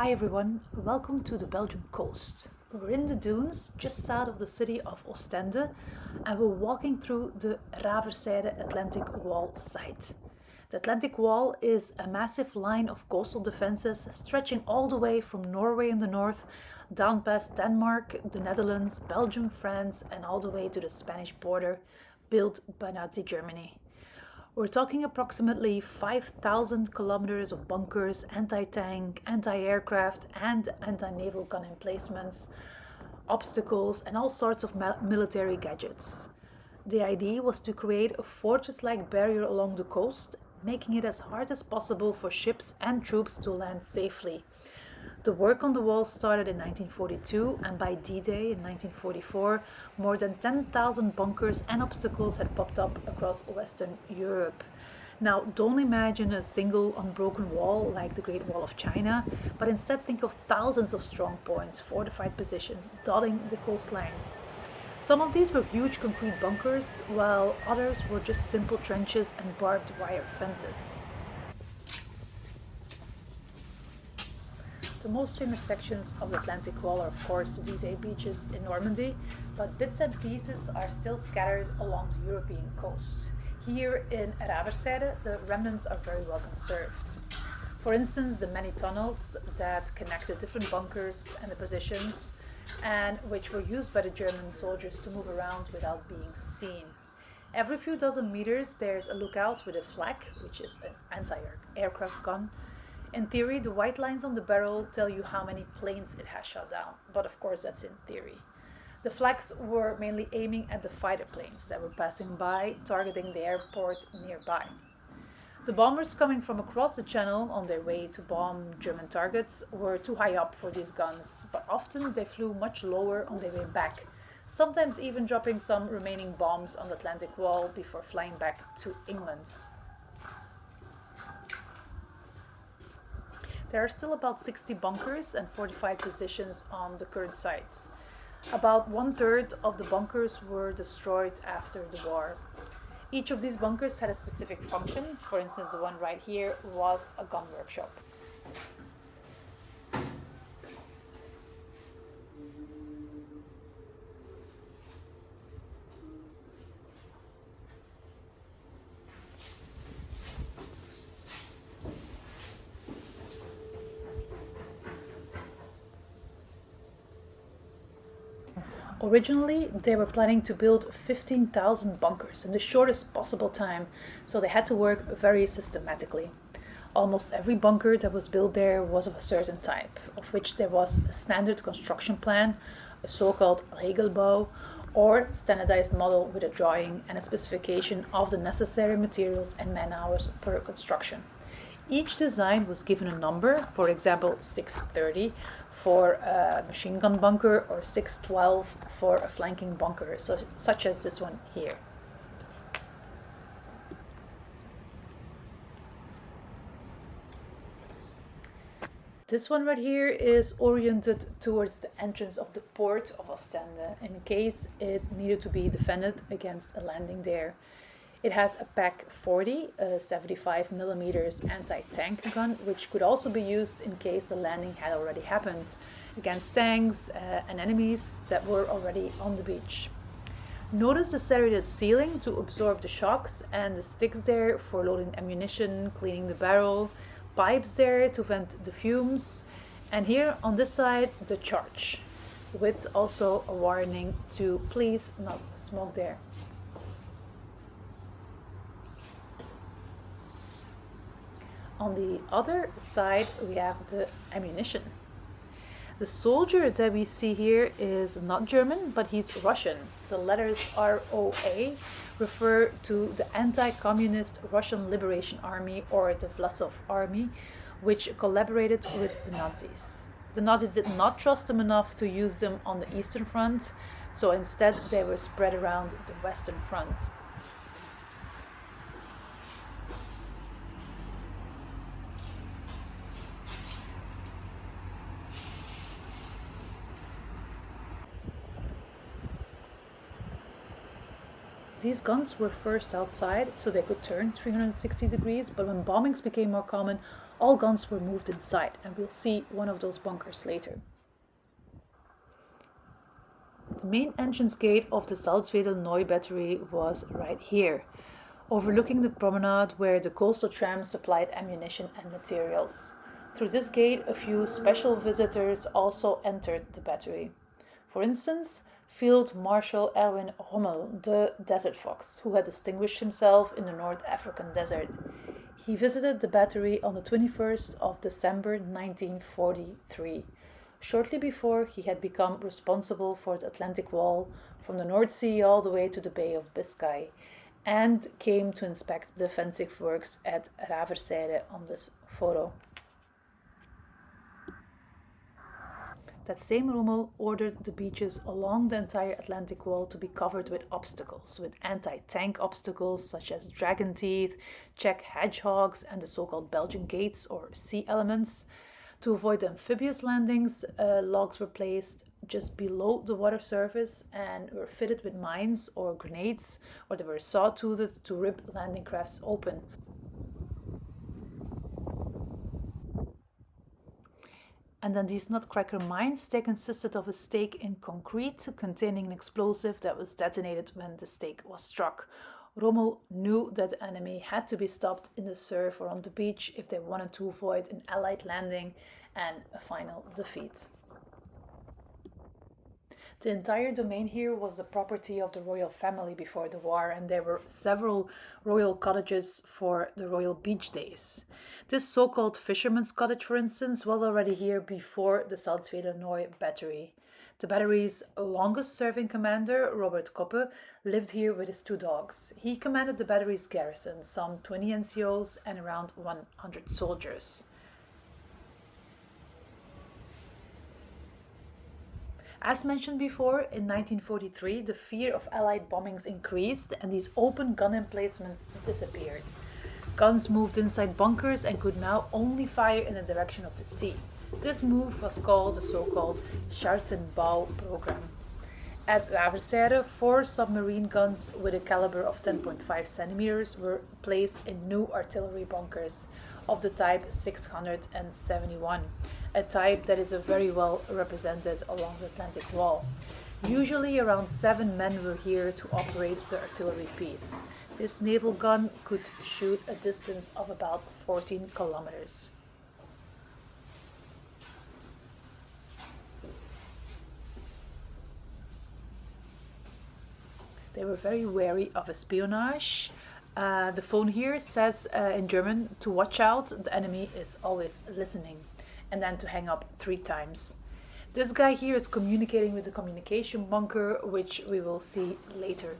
Hi everyone, welcome to the Belgian coast. We're in the dunes just south of the city of Ostend and we're walking through the Raversyde Atlantikwall site. The Atlantic Wall is a massive line of coastal defenses stretching all the way from Norway in the north, down past Denmark, the Netherlands, Belgium, France, and all the way to the Spanish border, built by Nazi Germany. We're talking approximately 5,000 kilometers of bunkers, anti-tank, anti-aircraft, and anti-naval gun emplacements, obstacles, and all sorts of military gadgets. The idea was to create a fortress-like barrier along the coast, making it as hard as possible for ships and troops to land safely. The work on the wall started in 1942, and by D-Day in 1944, more than 10,000 bunkers and obstacles had popped up across Western Europe. Now, don't imagine a single unbroken wall like the Great Wall of China, but instead think of thousands of strong points, fortified positions, dotting the coastline. Some of these were huge concrete bunkers, while others were just simple trenches and barbed wire fences. The most famous sections of the Atlantic Wall are of course the D-Day beaches in Normandy, but bits and pieces are still scattered along the European coast. Here in Raversyde, the remnants are very well conserved. For instance, the many tunnels that connected different bunkers and the positions, and which were used by the German soldiers to move around without being seen. Every few dozen meters there's a lookout with a flak, which is an anti-aircraft gun. In theory, the white lines on the barrel tell you how many planes it has shot down, but of course that's in theory. The flags were mainly aiming at the fighter planes that were passing by, targeting the airport nearby. The bombers coming from across the channel on their way to bomb German targets were too high up for these guns, but often they flew much lower on their way back, sometimes even dropping some remaining bombs on the Atlantic Wall before flying back to England. There are still about 60 bunkers and fortified positions on the current sites. About 1/3 of the bunkers were destroyed after the war. Each of these bunkers had a specific function. For instance, the one right here was a gun workshop. Originally, they were planning to build 15,000 bunkers in the shortest possible time, so they had to work very systematically. Almost every bunker that was built there was of a certain type, of which there was a standard construction plan, a so-called regelbouw, or standardized model with a drawing and a specification of the necessary materials and man-hours per construction. Each design was given a number, for example 630 for a machine gun bunker or 612 for a flanking bunker, such as this one here. This one right here is oriented towards the entrance of the port of Ostend in case it needed to be defended against a landing there. It has a PAC 40, a 75mm anti-tank gun, which could also be used in case the landing had already happened against tanks and enemies that were already on the beach. Notice the serrated ceiling to absorb the shocks and the sticks there for loading ammunition, cleaning the barrel, pipes there to vent the fumes, and here on this side the charge, with also a warning to please not smoke there. On the other side, we have the ammunition. The soldier that we see here is not German, but he's Russian. The letters ROA refer to the anti-communist Russian Liberation Army, or the Vlasov Army, which collaborated with the Nazis. The Nazis did not trust them enough to use them on the Eastern Front, so instead they were spread around the Western Front. These guns were first outside, so they could turn 360 degrees, but when bombings became more common, all guns were moved inside, and we'll see one of those bunkers later. The main entrance gate of the Salzwedel battery was right here, overlooking the promenade where the coastal tram supplied ammunition and materials. Through this gate, a few special visitors also entered the battery. For instance, Field Marshal Erwin Rommel, the Desert Fox, who had distinguished himself in the North African desert. He visited the battery on the 21st of December 1943, shortly before he had become responsible for the Atlantic Wall from the North Sea all the way to the Bay of Biscay, and came to inspect the defensive works at Raversyde on this photo. That same Rommel ordered the beaches along the entire Atlantic Wall to be covered with obstacles, with anti-tank obstacles such as dragon teeth, Czech hedgehogs, and the so-called Belgian gates or sea elements. To avoid amphibious landings, logs were placed just below the water surface and were fitted with mines or grenades, or they were saw-toothed to rip landing crafts open. And then these nutcracker mines, they consisted of a stake in concrete containing an explosive that was detonated when the stake was struck. Rommel knew that the enemy had to be stopped in the surf or on the beach if they wanted to avoid an Allied landing and a final defeat. The entire domain here was the property of the royal family before the war, and there were several royal cottages for the royal beach days. This so-called fisherman's cottage, for instance, was already here before the Salzwedel battery. The battery's longest-serving commander, Robert Koppe, lived here with his 2 dogs. He commanded the battery's garrison, some 20 NCOs and around 100 soldiers. As mentioned before, in 1943, the fear of Allied bombings increased and these open gun emplacements disappeared. Guns moved inside bunkers and could now only fire in the direction of the sea. This move was called the so-called Schartenbau program. At Raversyde, 4 submarine guns with a caliber of 10.5 centimeters were placed in new artillery bunkers of the type 671, a type that is very well represented along the Atlantic Wall. Usually around 7 men were here to operate the artillery piece. This naval gun could shoot a distance of about 14 kilometers. They were very wary of espionage. The phone here says in German to watch out, the enemy is always listening, and then to hang up 3 times. This guy here is communicating with the communication bunker, which we will see later.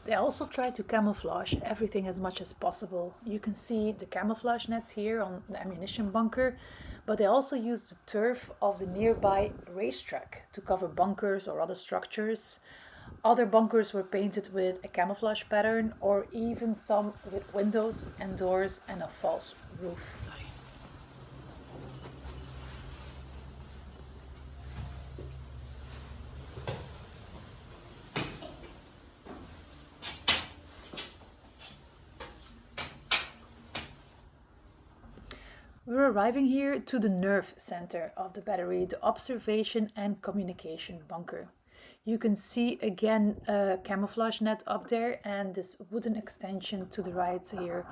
They also try to camouflage everything as much as possible. You can see the camouflage nets here on the ammunition bunker, but they also use the turf of the nearby racetrack to cover bunkers or other structures. Other bunkers were painted with a camouflage pattern, or even some with windows and doors and a false roof. We're arriving here to the nerve center of the battery, the observation and communication bunker. You can see again a camouflage net up there, and this wooden extension to the right here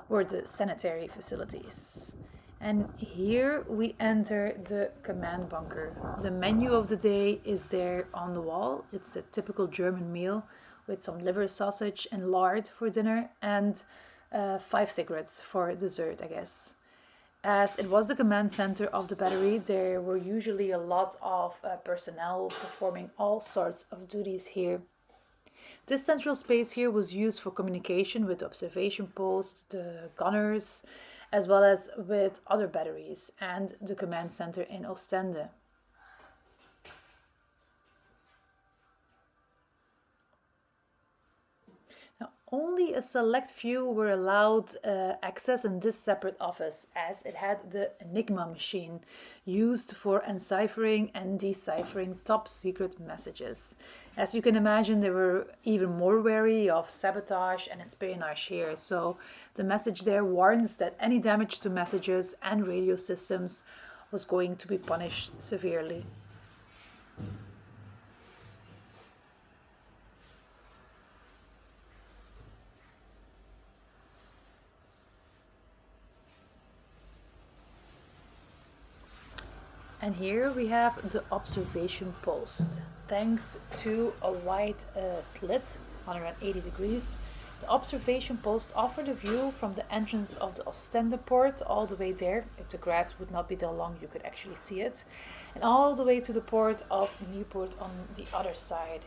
were the sanitary facilities. And here we enter the command bunker. The menu of the day is there on the wall. It's a typical German meal with some liver sausage and lard for dinner, and 5 cigarettes for dessert, I guess. As it was the command center of the battery, there were usually a lot of personnel performing all sorts of duties here. This central space here was used for communication with the observation post, the gunners, as well as with other batteries and the command center in Ostend. Now, Only a select few were allowed access in this separate office, as it had the Enigma machine used for enciphering and deciphering top secret messages. As you can imagine, they were even more wary of sabotage and espionage here, so the message there warns that any damage to messages and radio systems was going to be punished severely. And here we have the observation post. Thanks to a wide slit, 180 degrees, the observation post offered a view from the entrance of the Ostend port all the way there. If the grass would not be that long, you could actually see it. And all the way to the port of Newport on the other side.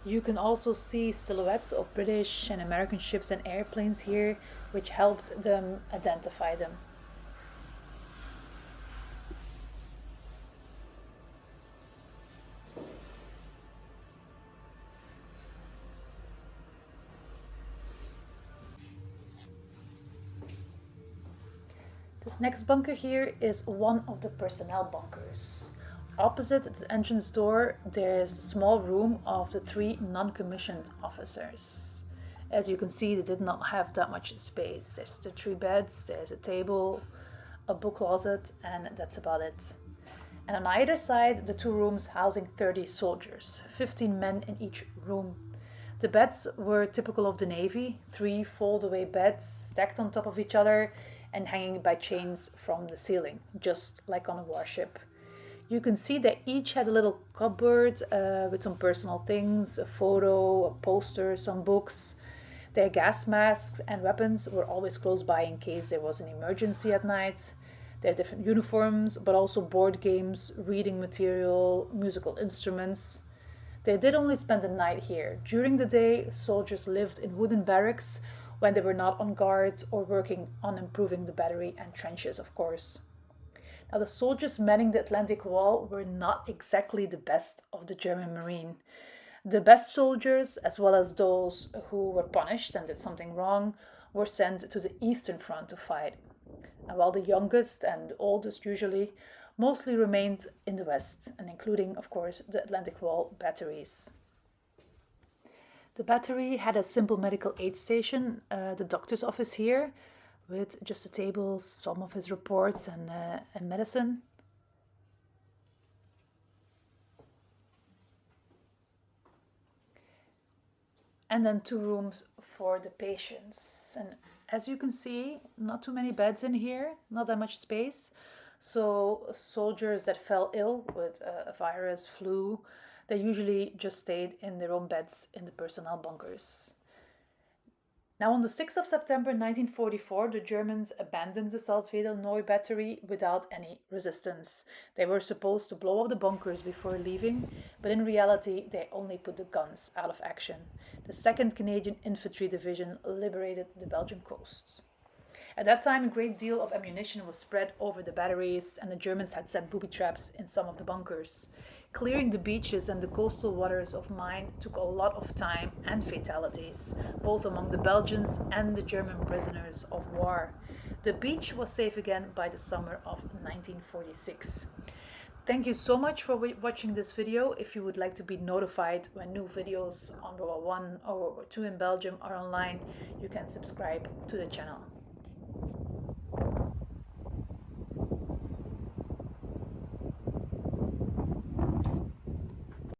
You can also see silhouettes of British and American ships and airplanes here, which helped them identify them. This next bunker here is one of the personnel bunkers. Opposite the entrance door, there's a small room of the 3 non-commissioned officers. As you can see, they did not have that much space. There's the 3 beds, there's a table, a book closet, and that's about it. And on either side, the 2 rooms housing 30 soldiers, 15 men in each room. The beds were typical of the Navy, 3 fold-away beds stacked on top of each other and hanging by chains from the ceiling, just like on a warship. You can see that each had a little cupboard with some personal things, a photo, a poster, some books. Their gas masks and weapons were always close by in case there was an emergency at night. Their different uniforms, but also board games, reading material, musical instruments. They did only spend the night here. During the day, soldiers lived in wooden barracks when they were not on guard or working on improving the battery and trenches, of course. Now, the soldiers manning the Atlantic Wall were not exactly the best of the German Marine. The best soldiers, as well as those who were punished and did something wrong, were sent to the Eastern Front to fight. And while the youngest and oldest usually mostly remained in the West, and including, of course, the Atlantic Wall batteries. The battery had a simple medical aid station, the doctor's office here, with just a table, some of his reports and medicine. And then 2 rooms for the patients. And as you can see, not too many beds in here, not that much space. So soldiers that fell ill with a virus, flu, they usually just stayed in their own beds in the personnel bunkers. Now, on the 6th of September 1944, the Germans abandoned the Salzwedel-Noy battery without any resistance. They were supposed to blow up the bunkers before leaving, but in reality, they only put the guns out of action. The 2nd Canadian Infantry Division liberated the Belgian coast. At that time, a great deal of ammunition was spread over the batteries, and the Germans had set booby traps in some of the bunkers. Clearing the beaches and the coastal waters of Maine took a lot of time and fatalities, both among the Belgians and the German prisoners of war. The beach was safe again by the summer of 1946. Thank you so much for watching this video. If you would like to be notified when new videos on World War I or World War II in Belgium are online, you can subscribe to the channel.